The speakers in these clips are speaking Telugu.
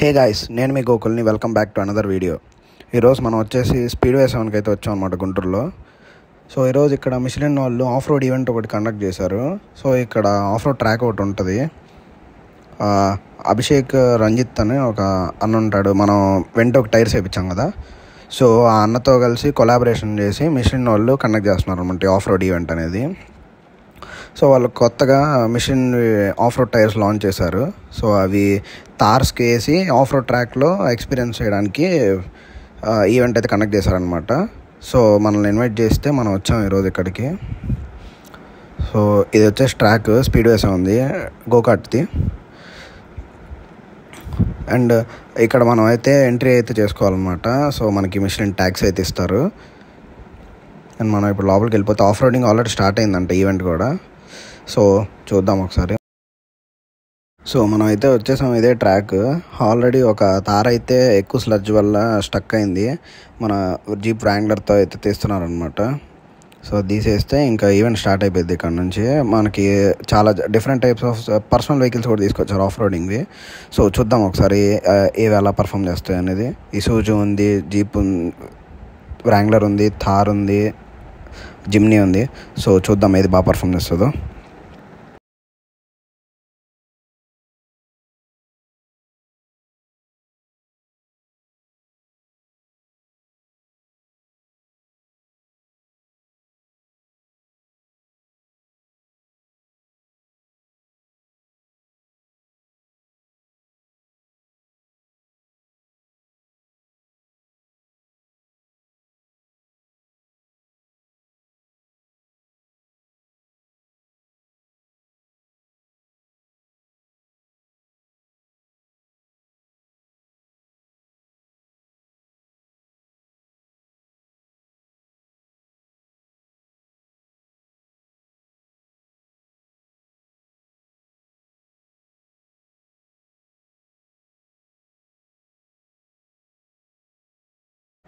హే గాయ్స్, నేను మీ గోకుల్ని. Welcome back to another video. ఈరోజు మనం వచ్చేసి స్పీడ్వే 7కి అయితే వచ్చాం అనమాట, గుంటూరులో. సో ఈరోజు ఇక్కడ మిషలిన్ వాళ్ళు ఆఫ్ రోడ్ ఈవెంట్ ఒకటి కండక్ట్ చేశారు. సో ఇక్కడ ఆఫ్ రోడ్ ట్రాక్ ఒకటి ఉంటుంది. అభిషేక్ రంజిత్ అని ఒక అన్న ఉంటాడు. మనం వెంట ఒక టైర్స్ వేయించాం కదా, సో ఆ అన్నతో కలిసి కొలాబరేషన్ చేసి మిషలిన్ వాళ్ళు కండక్ట్ చేస్తున్నారు అనమాట ఆఫ్ రోడ్ ఈవెంట్ అనేది. సో వాళ్ళు కొత్తగా machine of road tyres launch చేశారు. సో అవి తార్స్కి వేసి ఆఫ్ రోడ్ ట్రాక్లో ఎక్స్పీరియన్స్ చేయడానికి ఈవెంట్ అయితే కండక్ట్ చేశారనమాట. సో మనల్ని ఇన్వైట్ చేస్తే మనం వచ్చాం ఈరోజు ఇక్కడికి. సో ఇది వచ్చేసి ట్రాక్ స్పీడ్వేస్ ఉంది, గోకార్ట్ది. అండ్ ఇక్కడ మనం అయితే ఎంట్రీ అయితే చేసుకోవాలన్నమాట. సో మనకి మిషన్ ట్యాక్స్ అయితే ఇస్తారు. అండ్ మనం ఇప్పుడు లోపలికి వెళ్ళిపోతే ఆఫ్ రోడింగ్ ఆల్రెడీ స్టార్ట్ అయిందంట ఈవెంట్ కూడా. సో చూద్దాం ఒకసారి. సో మనం అయితే వచ్చేసాం, ఇదే ట్రాక్. ఆల్రెడీ ఒక తార అయితే ఎక్కువ స్లడ్జ్ వల్ల స్టక్ అయింది. మన జీప్ వ్రాంగ్లర్తో అయితే తీస్తున్నారనమాట. సో తీసేస్తే ఇంకా ఈవెంట్ స్టార్ట్ అయిపోయింది. ఇక్కడ నుంచి మనకి చాలా different types of personal vehicles కూడా తీసుకొచ్చారు ఆఫ్ రోడింగ్వి. సో చూద్దాం ఒకసారి ఏవి ఎలా పర్ఫామ్ చేస్తాయి అనేది. ఇసూజు ఉంది, జీప్ వ్రాంగ్లర్ ఉంది, థార్ ఉంది, జిమ్నీ ఉంది. సో చూద్దాం ఏది బాగా పర్ఫామ్ చేస్తుందో.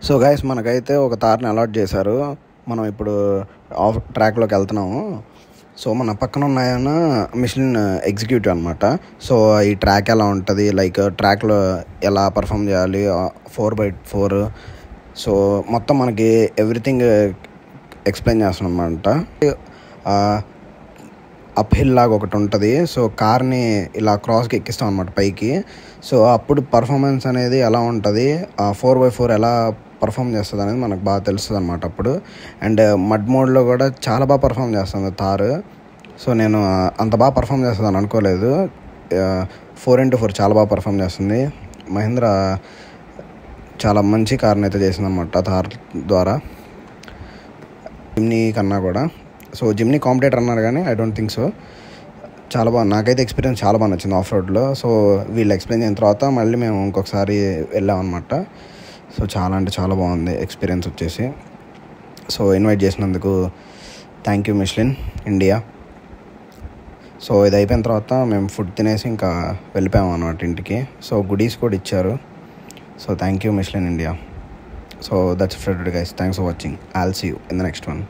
సో గైస్, మనకైతే ఒక తార్ని అలాట్ చేశారు. మనం ఇప్పుడు ఆఫ్ ట్రాక్లోకి వెళ్తున్నాము. సో మన పక్కన ఉన్నాయన్న మిషన్ ఎగ్జిక్యూటివ్ అనమాట. సో ఈ ట్రాక్ ఎలా ఉంటుంది, లైక్ ట్రాక్లో ఎలా పర్ఫామ్ చేయాలి 4x4. సో మొత్తం మనకి ఎవ్రీథింగ్ ఎక్స్ప్లెయిన్ చేస్తున్నాం అనమాట. అప్ హిల్ లాగా ఒకటి ఉంటుంది. సో కార్ని ఇలా క్రాస్కి ఎక్కిస్తాం అనమాట పైకి. సో అప్పుడు పర్ఫార్మెన్స్ అనేది ఎలా ఉంటుంది, 4x4 ఎలా పర్ఫామ్ చేస్తుంది అనేది మనకు బాగా తెలుస్తుంది అనమాట అప్పుడు. అండ్ మడ్ మోడ్లో కూడా చాలా బాగా పర్ఫామ్ చేస్తుంది తారు. సో నేను అంత బాగా పర్ఫామ్ చేస్తుందని అనుకోలేదు. 4x4 చాలా బాగా పర్ఫామ్ చేస్తుంది. మహీంద్రా చాలా మంచి కార్ని అయితే చేసింది అనమాట తార్ ద్వారా, జిమ్నీ కన్నా కూడా. సో జిమ్నీ కాంపిటేటర్ అన్నారు కానీ ఐ డోంట్ థింక్ సో. చాలా బాగా, నాకైతే ఎక్స్పీరియన్స్ చాలా బాగా నచ్చింది ఆఫ్ రోడ్లో. సో వీళ్ళు ఎక్స్ప్లెయిన్ చేసిన తర్వాత మళ్ళీ మేము ఇంకొకసారి వెళ్ళామన్నమాట. సో చాలా అంటే చాలా బాగుంది ఎక్స్పీరియన్స్ వచ్చేసి. సో ఇన్వైట్ చేసినందుకు thank you Michelin India. So ఇది అయిపోయిన తర్వాత మేము ఫుడ్ తినేసి ఇంకా వెళ్ళిపోయాము అన్నమాట ఇంటికి. సో గుడీస్ కూడా ఇచ్చారు. So thank you Michelin India. So that's it for today guys. Thanks for watching. I'll see you in the next one.